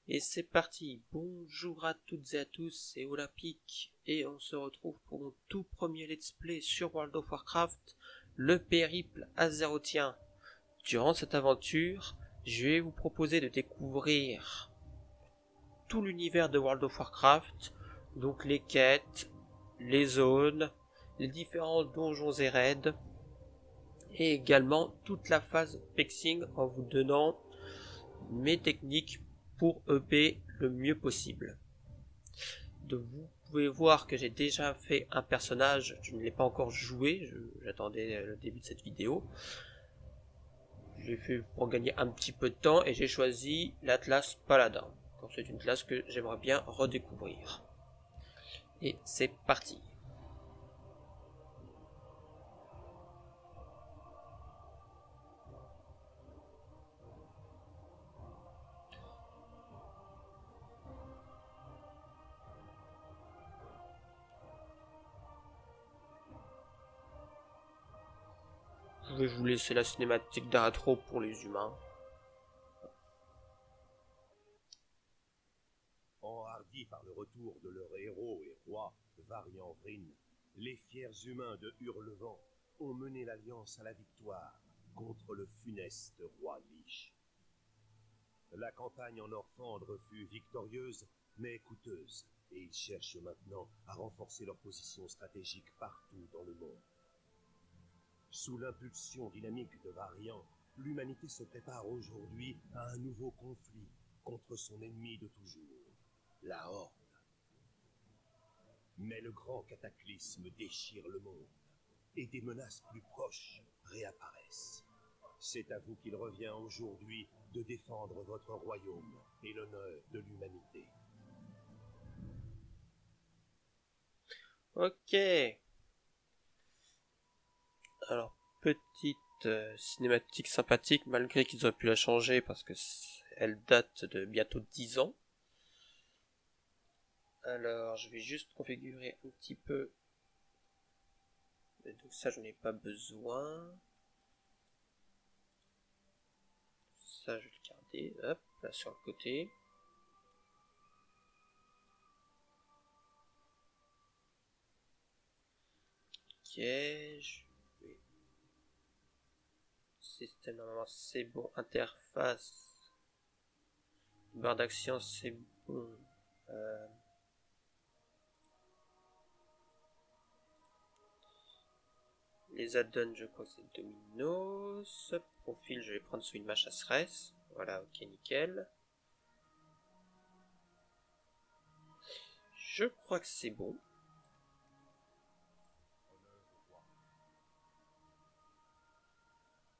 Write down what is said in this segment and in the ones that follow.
Et c'est parti, bonjour à toutes et à tous, c'est Olympique, et on se retrouve pour mon tout premier let's play sur World of Warcraft, le périple azerotien. Durant cette aventure, je vais vous proposer de découvrir tout l'univers de World of Warcraft, donc les quêtes, les zones, les différents donjons et raids, et également toute la phase pexing en vous donnant mes techniques pour EP le mieux possible. Donc vous pouvez voir que j'ai déjà fait un personnage, je ne l'ai pas encore joué, j'attendais le début de cette vidéo. J'ai fait pour gagner un petit peu de temps et j'ai choisi l'Atlas Paladin. C'est une classe que j'aimerais bien redécouvrir. Et c'est parti. Je vais vous laisser la cinématique d'intro pour les humains. Enhardis par le retour de leur héros et roi, Varian Vryn, les fiers humains de Hurlevent ont mené l'Alliance à la victoire contre le funeste roi Lich. La campagne en Orphandre fut victorieuse, mais coûteuse, et ils cherchent maintenant à renforcer leur position stratégique partout dans le monde. Sous l'impulsion dynamique de Varian, l'humanité se prépare aujourd'hui à un nouveau conflit contre son ennemi de toujours, la Horde. Mais le grand cataclysme déchire le monde, et des menaces plus proches réapparaissent. C'est à vous qu'il revient aujourd'hui de défendre votre royaume et l'honneur de l'humanité. Ok. Alors, petite cinématique sympathique, malgré qu'ils auraient pu la changer parce que elle date de bientôt 10 ans. Alors, je vais juste configurer un petit peu. Donc ça, je n'ai pas besoin. Ça, je vais le garder. Hop, là sur le côté. Ok, je vais... Système, normalement, c'est bon. Interface. Barre d'action, c'est bon. Les add-ons, je crois que c'est Dominos. Profil, je vais prendre celui de ma chasseresse. Voilà, ok, nickel. Je crois que c'est bon.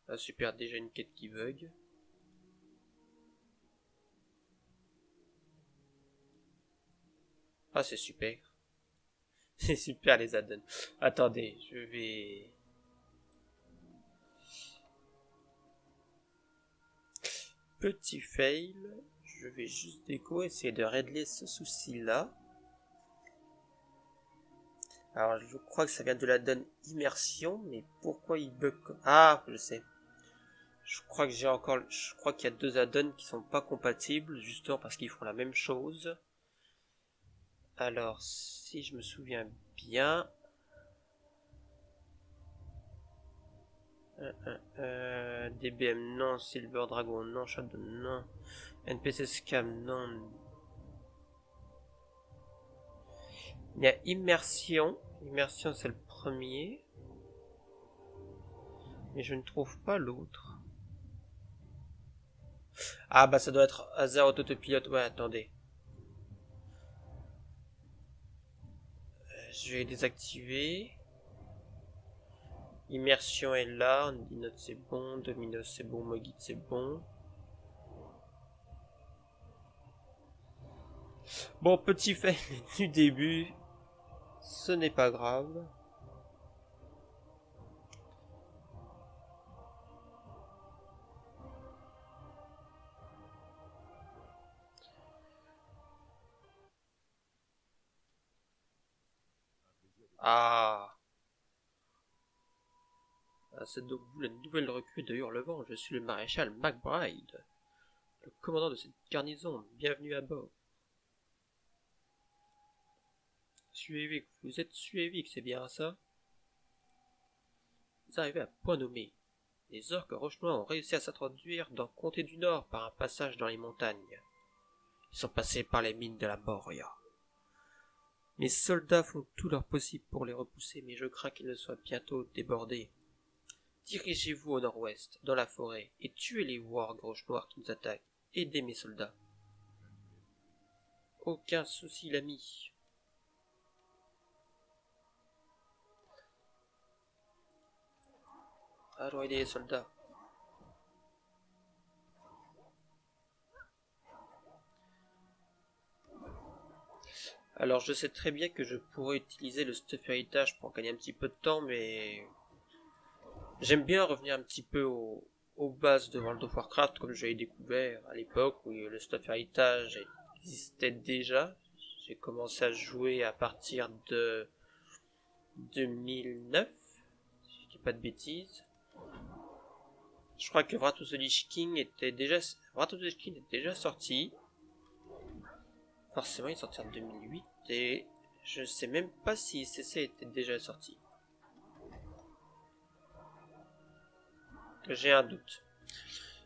Ah super, déjà une quête qui bug. Ah c'est super. C'est super les add-ons. Attendez, je vais... Petit fail. Je vais juste essayer de régler ce souci-là. Alors je crois que ça vient de l'add-on immersion, mais pourquoi il bug comme... Ah, je sais. Je crois qu'il y a deux add-ons qui sont pas compatibles, justement parce qu'ils font la même chose. Alors, si je me souviens bien... DBM non, Silver Dragon non, Shadow non, NPC Scam non. Il y a Immersion. Immersion c'est le premier. Mais je ne trouve pas l'autre. Ah bah ça doit être Azeroth Autopilot. Ouais, attendez. Je vais désactiver. Immersion est là. Note c'est bon. Dominos c'est bon. Mogit c'est bon. Bon, petit fait du début. Ce n'est pas grave. Ah, c'est donc vous la nouvelle recrue de Hurlevent. Je suis le maréchal MacBride. Le commandant de cette garnison, bienvenue à bord. Suévic, vous êtes Suévic, c'est bien ça? Vous arrivez à point nommé. Les orques rochenois ont réussi à s'introduire dans le comté du Nord par un passage dans les montagnes. Ils sont passés par les mines de la Moria. Mes soldats font tout leur possible pour les repousser, mais je crains qu'ils ne soient bientôt débordés. Dirigez-vous au nord-ouest, dans la forêt, et tuez les wargs roches-noirs qui nous attaquent. Aidez mes soldats. Aucun souci, l'ami. Allons aider les soldats. Alors je sais très bien que je pourrais utiliser le stuff héritage pour gagner un petit peu de temps, mais j'aime bien revenir un petit peu aux bases de World of Warcraft comme j'avais découvert à l'époque où le stuff héritage existait déjà. J'ai commencé à jouer à partir de 2009, si je dis pas de bêtises. Je crois que Wrath of the Lich King était déjà sorti. Forcément, il est sorti en 2008 et je sais même pas si ICC était déjà sorti. J'ai un doute.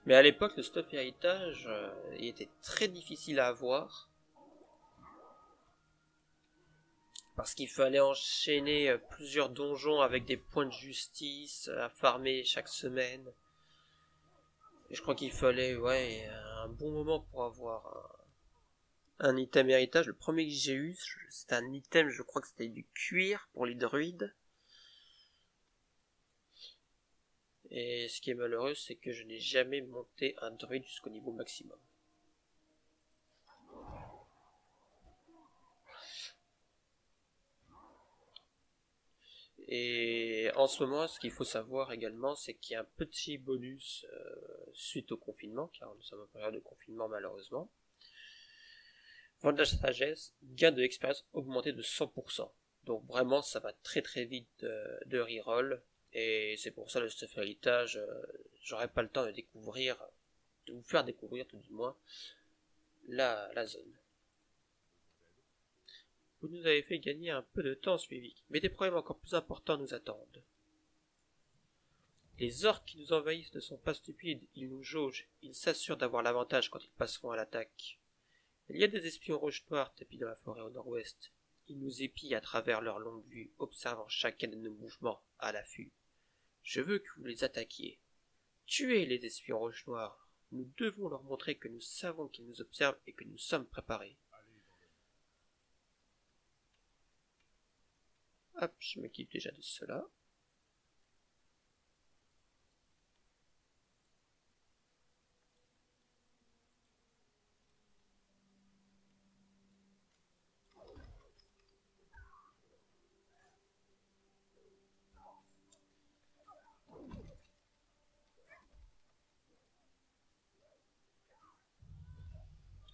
Mais à l'époque, le stuff héritage, il était très difficile à avoir. Parce qu'il fallait enchaîner plusieurs donjons avec des points de justice à farmer chaque semaine. Et je crois qu'il fallait un bon moment pour avoir un item héritage. Le premier que j'ai eu, c'était un item, je crois que c'était du cuir pour les druides. Et ce qui est malheureux, c'est que je n'ai jamais monté un druide jusqu'au niveau maximum. Et en ce moment, ce qu'il faut savoir également, c'est qu'il y a un petit bonus suite au confinement, car nous sommes en période de confinement malheureusement. Vente de sagesse, gain de l'expérience augmenté de 100%. Donc vraiment, ça va très très vite de reroll. Et c'est pour ça le stuff héritage, j'aurai pas le temps de vous faire découvrir tout du moins la zone. Vous nous avez fait gagner un peu de temps, Suivi, mais des problèmes encore plus importants nous attendent. Les orques qui nous envahissent ne sont pas stupides, ils nous jaugent, ils s'assurent d'avoir l'avantage quand ils passeront à l'attaque. Il y a des espions rouges noirs tapis dans la forêt au nord-ouest. Ils nous épient à travers leur longue vue, observant chacun de nos mouvements à l'affût. Je veux que vous les attaquiez. Tuez les espions rouges noirs. Nous devons leur montrer que nous savons qu'ils nous observent et que nous sommes préparés. Hop, je m'équipe déjà de cela.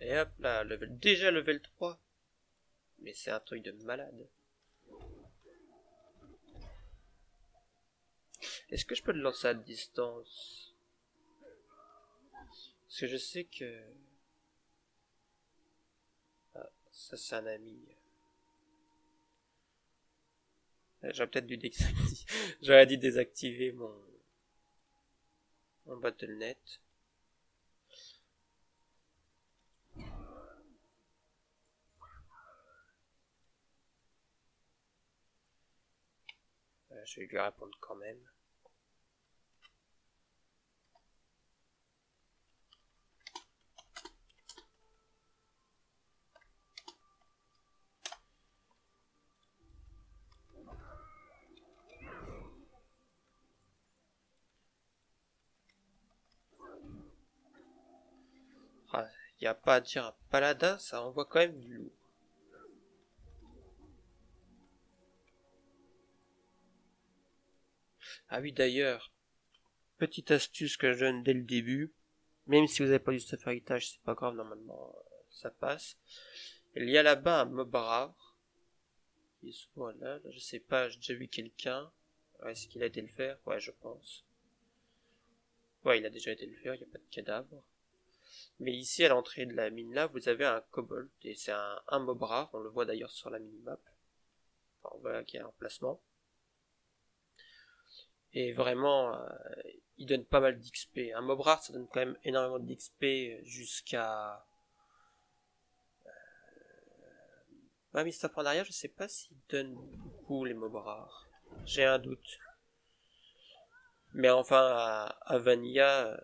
Et hop là, déjà level 3. Mais c'est un truc de malade. Est-ce que je peux le lancer à distance? Parce que je sais que... Ah, ça c'est un ami. J'aurais peut-être dû désactiver. J'aurais dû désactiver mon Battle.net. Je vais lui répondre quand même. Ah, y a pas à dire un paladin, ça envoie quand même du lourd. Ah oui, d'ailleurs, petite astuce que je donne dès le début, même si vous n'avez pas du stuff héritage, c'est pas grave, normalement ça passe. Il y a là-bas un mob rare, qui est souvent là, je sais pas, j'ai déjà vu quelqu'un. Est-ce qu'il a été le faire? Ouais, je pense. Ouais, il a déjà été le faire, il n'y a pas de cadavre. Mais ici, à l'entrée de la mine là, vous avez un kobold, et c'est un mob rare, on le voit d'ailleurs sur la minimap. Enfin, on voit qu'il y a un emplacement. Et vraiment, il donne pas mal d'XP. Un mob rare, ça donne quand même énormément d'XP jusqu'à... Ouais, Mr. Pandaria, je sais pas s'il donne beaucoup les mobs rares. J'ai un doute. Mais enfin, à Vanilla,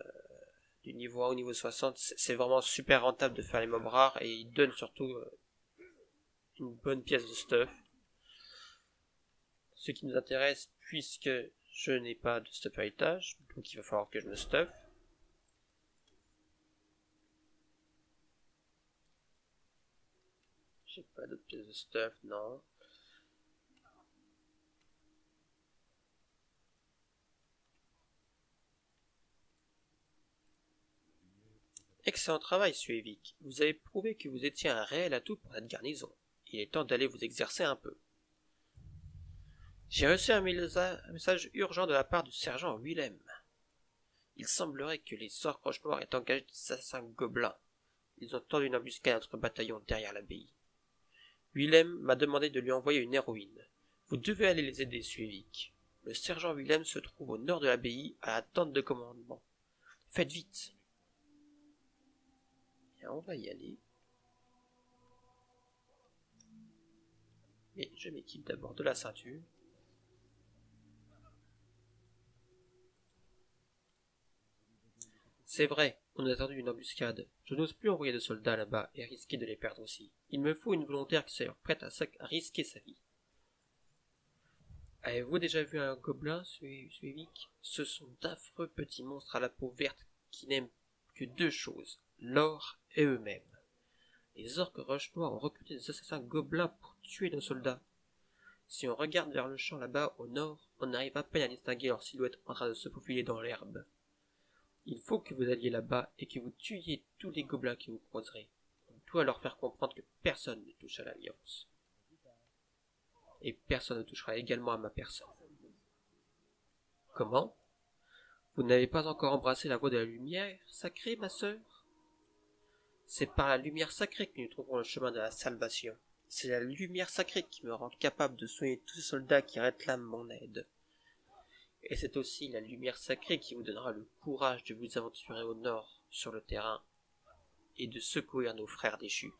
du niveau 1 au niveau 60, c'est vraiment super rentable de faire les mobs rares et il donne surtout une bonne pièce de stuff. Ce qui nous intéresse puisque je n'ai pas de stuff héritage, donc il va falloir que je me stuff. J'ai pas d'autres pièces de stuff, non. Excellent travail, Suevik. Vous avez prouvé que vous étiez un réel atout pour cette garnison. Il est temps d'aller vous exercer un peu. J'ai reçu un message urgent de la part du sergent Willem. Il semblerait que les sorts Roche-Noire aient engagé des assassins gobelins. Ils ont tendu une embuscade à notre bataillon derrière l'abbaye. Willem m'a demandé de lui envoyer une héroïne. Vous devez aller les aider, Suevik. Le sergent Willem se trouve au nord de l'abbaye, à la tente de commandement. Faites vite. Bien, on va y aller. Mais je m'équipe d'abord de la ceinture. C'est vrai, on a attendu une embuscade. Je n'ose plus envoyer de soldats là-bas et risquer de les perdre aussi. Il me faut une volontaire qui soit prête à risquer sa vie. Avez-vous déjà vu un gobelin, Suevik? Ce sont d'affreux petits monstres à la peau verte qui n'aiment que deux choses, l'or et eux-mêmes. Les orques roche-noires ont recruté des assassins gobelins pour tuer nos soldats. Si on regarde vers le champ là-bas au nord, on arrive à peine à distinguer leur silhouette en train de se faufiler dans l'herbe. Il faut que vous alliez là-bas et que vous tuiez tous les gobelins que vous croiserez. On doit leur faire comprendre que personne ne touche à l'Alliance. Et personne ne touchera également à ma personne. Comment? Vous n'avez pas encore embrassé la voie de la lumière sacrée, ma sœur? C'est par la lumière sacrée que nous trouverons le chemin de la salvation. C'est la lumière sacrée qui me rend capable de soigner tous ces soldats qui réclament mon aide. Et c'est aussi la lumière sacrée qui vous donnera le courage de vous aventurer au nord, sur le terrain, et de secourir nos frères déchus.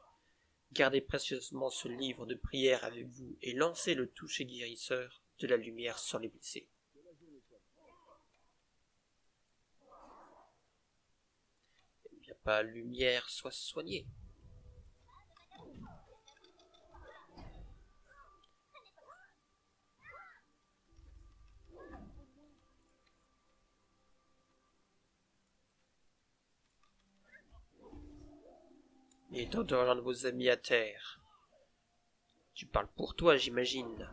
Gardez précieusement ce livre de prière avec vous et lancez le toucher guérisseur de la lumière sur les blessés. Il n'y a pas lumière, soit soigné. Il est temps de rejoindre vos amis à terre. Tu parles pour toi, j'imagine.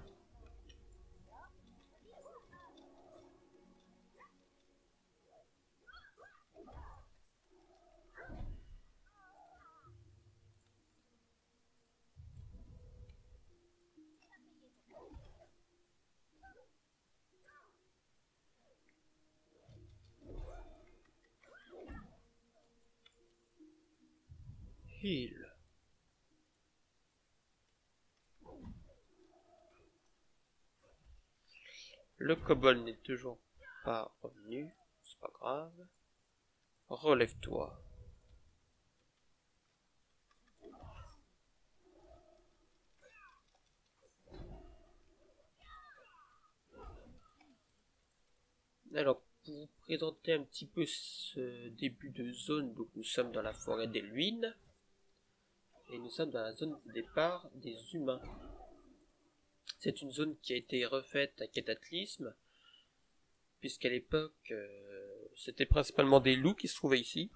Heal. Le kobold n'est toujours pas revenu, c'est pas grave. Relève-toi. Alors, pour vous présenter un petit peu ce début de zone, donc nous sommes dans la forêt des ruines, et nous sommes dans la zone de départ des humains. C'est une zone qui a été refaite à Cataclysme, puisqu'à l'époque, c'était principalement des loups qui se trouvaient ici,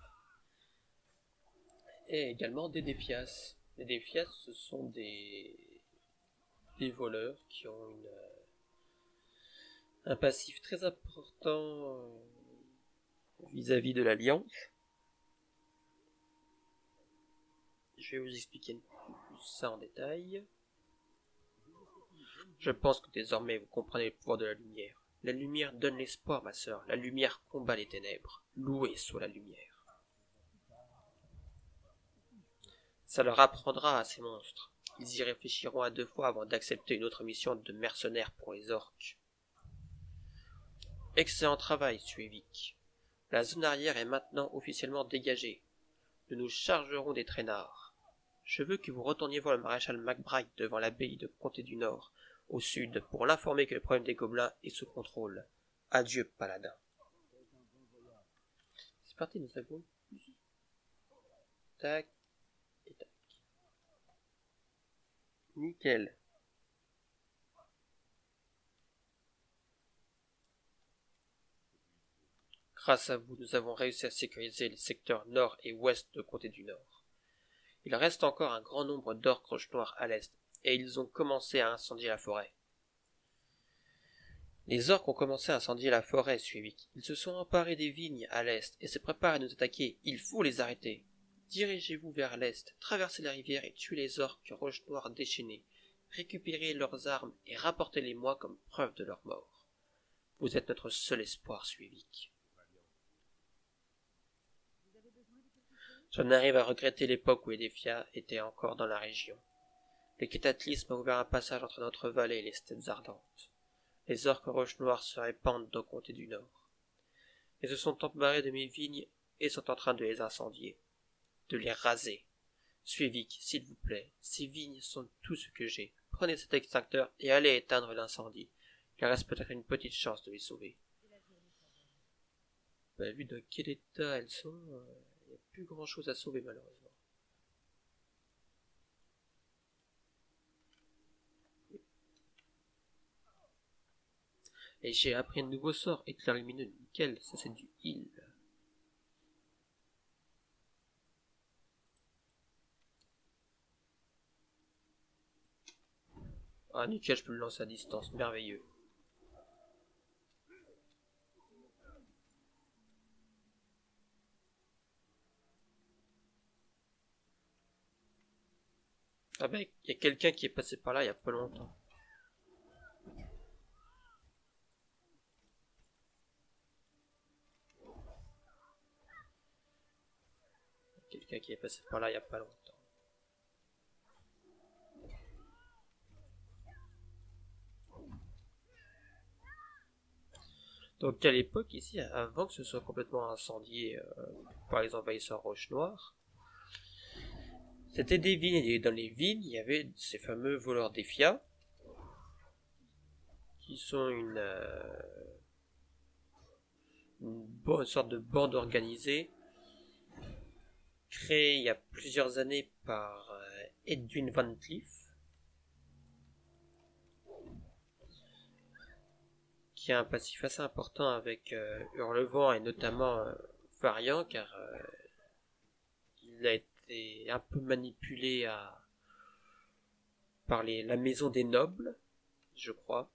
et également des défias. Les défias, ce sont des voleurs qui ont un passif très important vis-à-vis de l'Alliance. Je vais vous expliquer plus ça en détail. Je pense que désormais vous comprenez le pouvoir de la lumière. La lumière donne l'espoir, ma sœur. La lumière combat les ténèbres. Louée soit la lumière. Ça leur apprendra à ces monstres. Ils y réfléchiront à 2 fois avant d'accepter une autre mission de mercenaires pour les orques. Excellent travail, Suevik. La zone arrière est maintenant officiellement dégagée. Nous nous chargerons des traînards. Je veux que vous retourniez voir le maréchal MacBride devant l'abbaye de Comté du Nord, au sud, pour l'informer que le problème des gobelins est sous contrôle. Adieu, paladin. C'est parti, nous avons... Tac et tac. Nickel. Grâce à vous, nous avons réussi à sécuriser les secteurs nord et ouest de Comté du Nord. Il reste encore un grand nombre d'orques roches noires à l'est, et ils ont commencé à incendier la forêt. Les orques ont commencé à incendier la forêt, Suevik. Ils se sont emparés des vignes à l'est et se préparent à nous attaquer. Il faut les arrêter. Dirigez-vous vers l'est, traversez la rivière et tuez les orques roches noires déchaînés. Récupérez leurs armes et rapportez-les-moi comme preuve de leur mort. Vous êtes notre seul espoir, Suevik. J'en arrive à regretter l'époque où Edefia était encore dans la région. Le cataclysme a ouvert un passage entre notre vallée et les steppes ardentes. Les orques roches noires se répandent au Comté du Nord. Ils se sont emparés de mes vignes et sont en train de les incendier, de les raser. Suevik, s'il vous plaît, ces vignes sont tout ce que j'ai. Prenez cet extincteur et allez éteindre l'incendie. Il reste peut-être une petite chance de les sauver. Vu dans quel état elles sont, il n'y a plus grand chose à sauver malheureusement. Et j'ai appris un nouveau sort, éclair lumineux, nickel, ça c'est du heal. Ah nickel, je peux le lancer à distance, merveilleux. Ah ben, il y a quelqu'un qui est passé par là il y a pas longtemps. Quelqu'un qui est passé par là il y a pas longtemps. Donc à l'époque ici, avant que ce soit complètement incendié par les envahisseurs roches noires, c'était des vignes, et dans les vignes il y avait ces fameux voleurs d'Effia, qui sont une bonne sorte de bande organisée, créée il y a plusieurs années par Edwin Van Cleef, qui a un passif assez important avec Hurlevent et notamment Variant, car il a été un peu manipulé par la maison des nobles, je crois.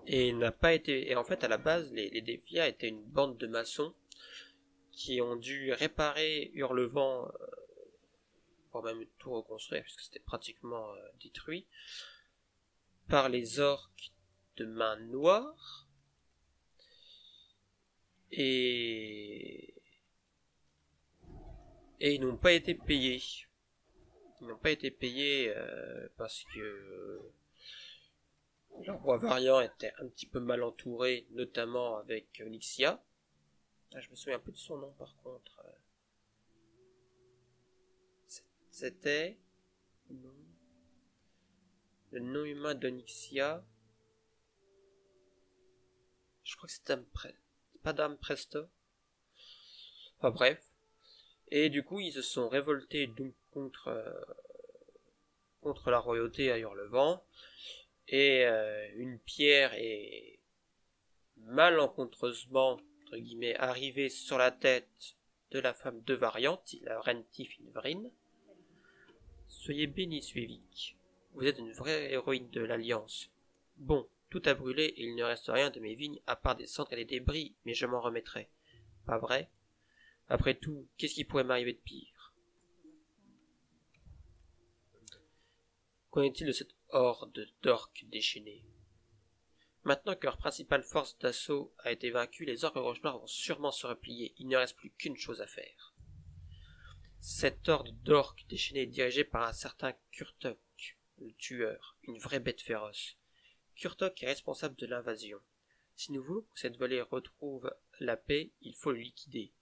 Et n'a pas été. Et en fait, à la base, les Défias étaient une bande de maçons qui ont dû réparer Hurlevent, pour même tout reconstruire, puisque c'était pratiquement détruit, par les orques de main noire. Et ils n'ont pas été payés. Ils n'ont pas été payés parce que le roi Variant était un petit peu mal entouré, notamment avec Onyxia. Je me souviens un peu de son nom par contre. C'était le nom humain d'Onyxia. Je crois que c'était pas Dame Presto. Enfin bref. Et du coup, ils se sont révoltés donc contre la royauté à Hurlevent. Et une pierre est malencontreusement, entre guillemets, arrivée sur la tête de la femme de Variante, la reine Tifinvrine. Soyez bénis, Suevik. Vous êtes une vraie héroïne de l'Alliance. Bon, tout a brûlé et il ne reste rien de mes vignes à part des cendres et des débris, mais je m'en remettrai. Pas vrai? Après tout, qu'est-ce qui pourrait m'arriver de pire? Qu'en est-il de cette horde d'orques déchaînés? Maintenant que leur principale force d'assaut a été vaincue, les orques roches noires vont sûrement se replier. Il ne reste plus qu'une chose à faire. Cette horde d'orques déchaînés est dirigée par un certain Kurtok, le tueur, une vraie bête féroce. Kurtok est responsable de l'invasion. Si nous voulons que cette vallée retrouve la paix, il faut le liquider.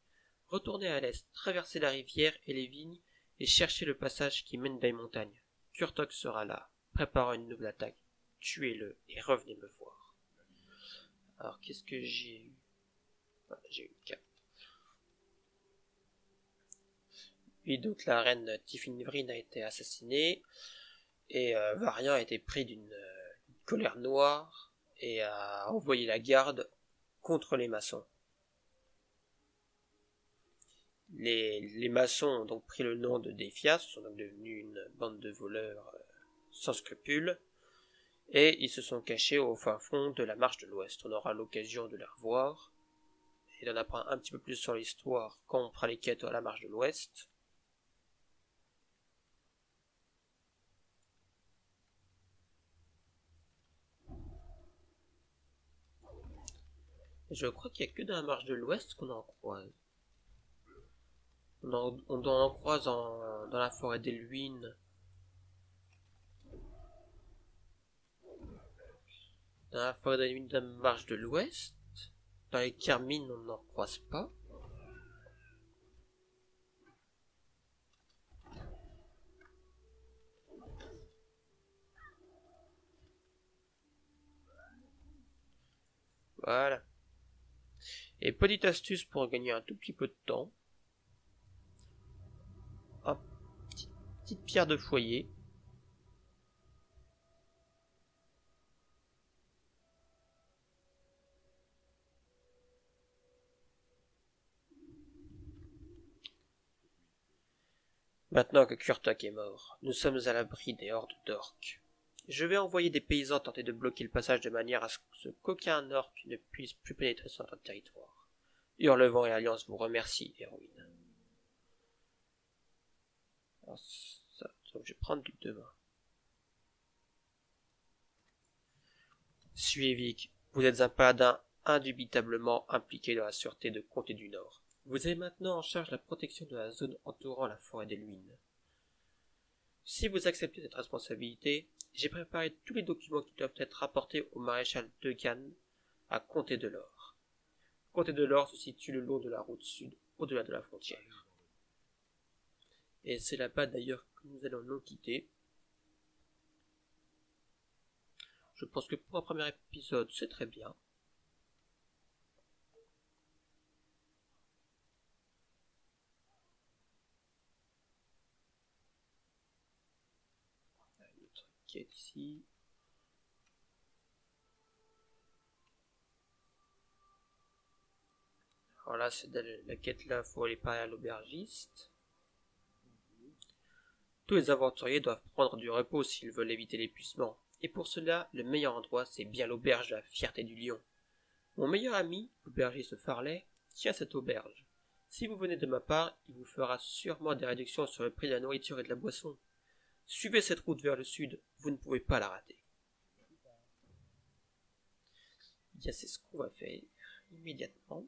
Retournez à l'est, traversez la rivière et les vignes et cherchez le passage qui mène dans les montagnes. Kurtok sera là. Préparez une nouvelle attaque. Tuez-le et revenez me voir. Alors, qu'est-ce que j'ai eu? J'ai eu une carte. Et donc la reine Tifinvrine a été assassinée et Varian a été pris d'une colère noire et a envoyé la garde contre les maçons. Les maçons ont donc pris le nom de Défias, sont donc devenus une bande de voleurs sans scrupules, et ils se sont cachés au fin fond de la marche de l'Ouest. On aura l'occasion de les revoir et d'en apprendre un petit peu plus sur l'histoire quand on fera les quêtes à la marche de l'Ouest. Je crois qu'il n'y a que dans la marche de l'Ouest qu'on en croise. On en croise dans la forêt des Luines. Dans la forêt des Luines de la marche de l'Ouest. Dans les Carmines, on n'en croise pas. Voilà. Et petite astuce pour gagner un tout petit peu de temps. Hop, petite pierre de foyer. Maintenant que Kurtok est mort, nous sommes à l'abri des hordes d'orques. Je vais envoyer des paysans tenter de bloquer le passage de manière à ce qu'aucun orc ne puisse plus pénétrer sur notre territoire. Hurlevent et Alliance vous remercient, héroïne. Alors, ça, donc je vais prendre du demain. Suévic, vous êtes un paladin indubitablement impliqué dans la sûreté de Comté du Nord. Vous avez maintenant en charge la protection de la zone entourant la forêt des Luines. Si vous acceptez cette responsabilité, j'ai préparé tous les documents qui doivent être rapportés au maréchal Degan à Comté de l'Or. Comté de l'Or se situe le long de la route sud, au-delà de la frontière. Et c'est là-bas d'ailleurs que nous allons nous quitter. Je pense que pour un premier épisode, c'est très bien. Notre quête ici. Alors là, c'est la quête là, il faut aller parler à l'aubergiste. Tous les aventuriers doivent prendre du repos s'ils veulent éviter l'épuisement. Et pour cela, le meilleur endroit, c'est bien l'auberge de la Fierté du Lion. Mon meilleur ami, l'aubergiste Farley, tient cette auberge. Si vous venez de ma part, il vous fera sûrement des réductions sur le prix de la nourriture et de la boisson. Suivez cette route vers le sud, vous ne pouvez pas la rater. Bien, c'est ce qu'on va faire immédiatement.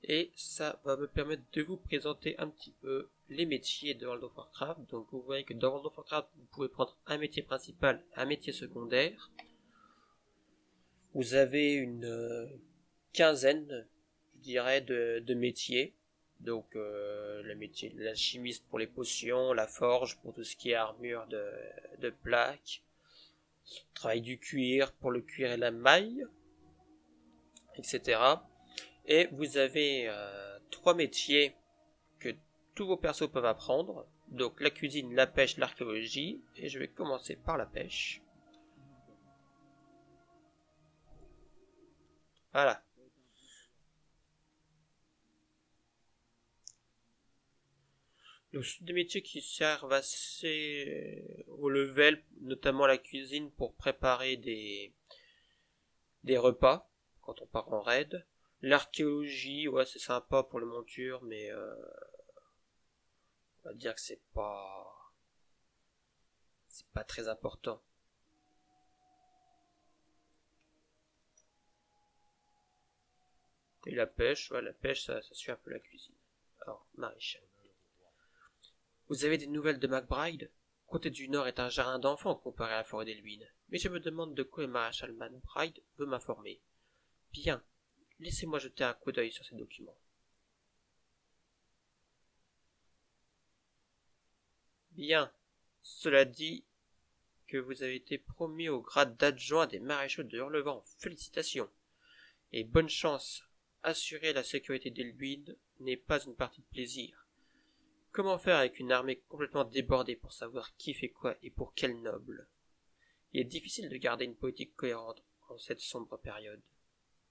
Et ça va me permettre de vous présenter un petit peu les métiers de World of Warcraft. Donc vous voyez que dans World of Warcraft, vous pouvez prendre un métier principal, un métier secondaire. Vous avez une quinzaine, je dirais, de métiers. Donc le métier de l'alchimiste pour les potions, la forge pour tout ce qui est armure de plaques, travail du cuir pour le cuir et la maille, etc. Et vous avez 3 métiers que tous vos persos peuvent apprendre. Donc la cuisine, la pêche, l'archéologie. Et je vais commencer par la pêche. Voilà. Donc, c'est des métiers qui servent assez au level, notamment la cuisine pour préparer des repas quand on part en raid. L'archéologie, ouais, c'est sympa pour les montures, mais on va dire que c'est pas très important. Et la pêche, ouais, la pêche, ça suit un peu la cuisine. Alors, maréchal. Vous avez des nouvelles de McBride? Côté du Nord est un jardin d'enfants comparé à la forêt des Luines, mais je me demande de quoi le maréchal McBride veut m'informer. Bien, laissez-moi jeter un coup d'œil sur ces documents. Bien, cela dit que vous avez été promu au grade d'adjoint des maréchaux de Hurlevent. Félicitations. Et bonne chance. Assurer la sécurité des Luines n'est pas une partie de plaisir. Comment faire avec une armée complètement débordée pour savoir qui fait quoi et pour quel noble? Il est difficile de garder une politique cohérente en cette sombre période.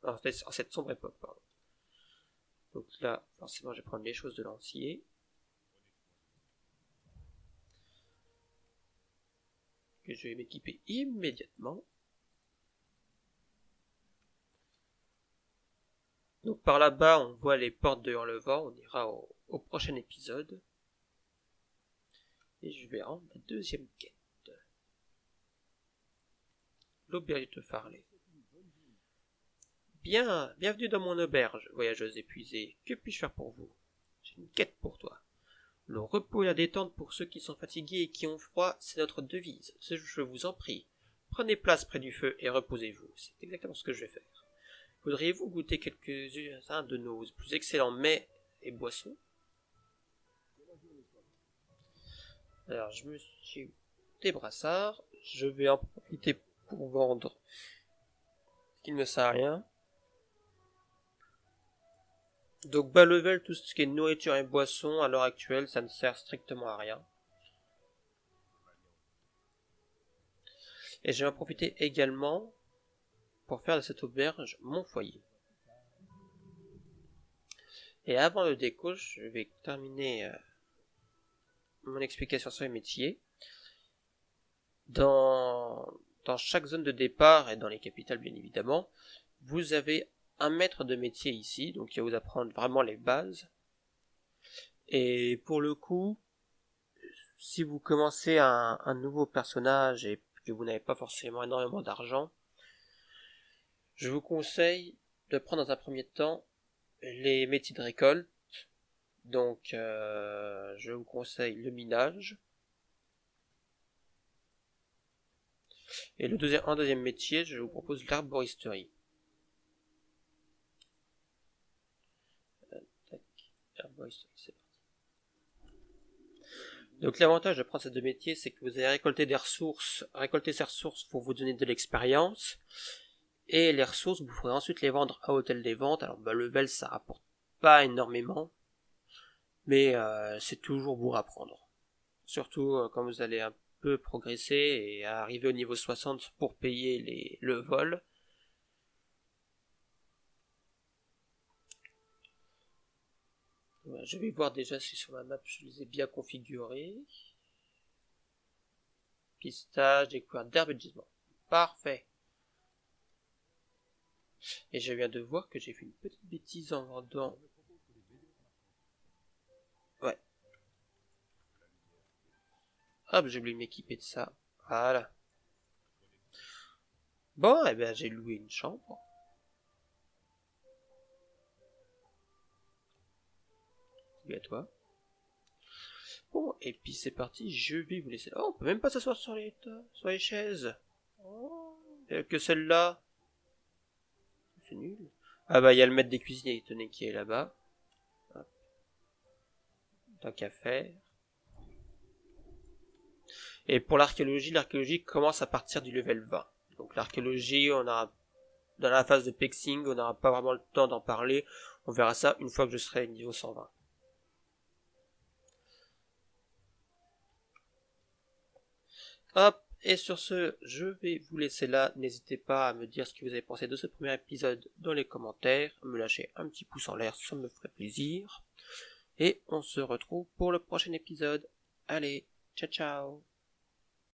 En cette sombre époque, pardon. Donc là, forcément, je vais prendre les choses de lancier. Que je vais m'équiper immédiatement. Donc par là-bas, on voit les portes de Hurlevent. On ira au prochain épisode. Et je vais rendre la deuxième quête. L'auberge de Farley. Bien, bienvenue dans mon auberge, voyageuse épuisée. Que puis-je faire pour vous? J'ai une quête pour toi. Le repos et la détente pour ceux qui sont fatigués et qui ont froid, c'est notre devise. Je vous en prie. Prenez place près du feu et reposez-vous. C'est exactement ce que je vais faire. Voudriez-vous goûter quelques-uns de nos plus excellents mets et boissons? Alors, je me suis des brassards. Je vais en profiter pour vendre ce qui ne me sert à rien. Donc, bas level, tout ce qui est nourriture et boissons, à l'heure actuelle, ça ne sert strictement à rien. Et je vais en profiter également pour faire de cette auberge mon foyer. Et avant le déco, je vais terminer mon explication sur les métiers. Dans chaque zone de départ et dans les capitales bien évidemment, vous avez un maître de métier ici, donc qui va vous apprendre vraiment les bases. Et pour le coup, si vous commencez un nouveau personnage et que vous n'avez pas forcément énormément d'argent, je vous conseille de prendre dans un premier temps les métiers de récolte. Donc je vous conseille le minage. Et en deuxième métier, je vous propose l'arboristerie. Arboristerie, c'est parti. Donc l'avantage de prendre ces deux métiers, c'est que vous allez récolter ces ressources pour vous donner de l'expérience. Et les ressources, vous pourrez ensuite les vendre à Hôtel des Ventes. Alors level, ça rapporte pas énormément, mais c'est toujours bon à prendre. Surtout quand vous allez un peu progresser et arriver au niveau 60 pour payer le vol. Je vais voir déjà si sur ma map je les ai bien configurés. Pistage, découverte d'herbe et de gisement. Parfait. Et je viens de voir que j'ai fait une petite bêtise en vendant. Ouais. Hop, j'ai oublié de m'équiper de ça. Voilà. Bon, eh bien j'ai loué une chambre. Salut à toi. Bon, et puis c'est parti, je vais vous laisser. Oh, on peut même pas s'asseoir sur les chaises. Oh, que celle-là. C'est nul. Ah bah il y a le maître des cuisiniers étonné qui est là-bas. Hop. Tant qu'à faire. Et pour l'archéologie commence à partir du level 20. Donc l'archéologie, on a dans la phase de pexing, on n'aura pas vraiment le temps d'en parler. On verra ça une fois que je serai niveau 120. Hop, et sur ce, je vais vous laisser là. N'hésitez pas à me dire ce que vous avez pensé de ce premier épisode dans les commentaires. Me lâcher un petit pouce en l'air, ça me ferait plaisir. et on se retrouve pour le prochain épisode. Allez, ciao ciao.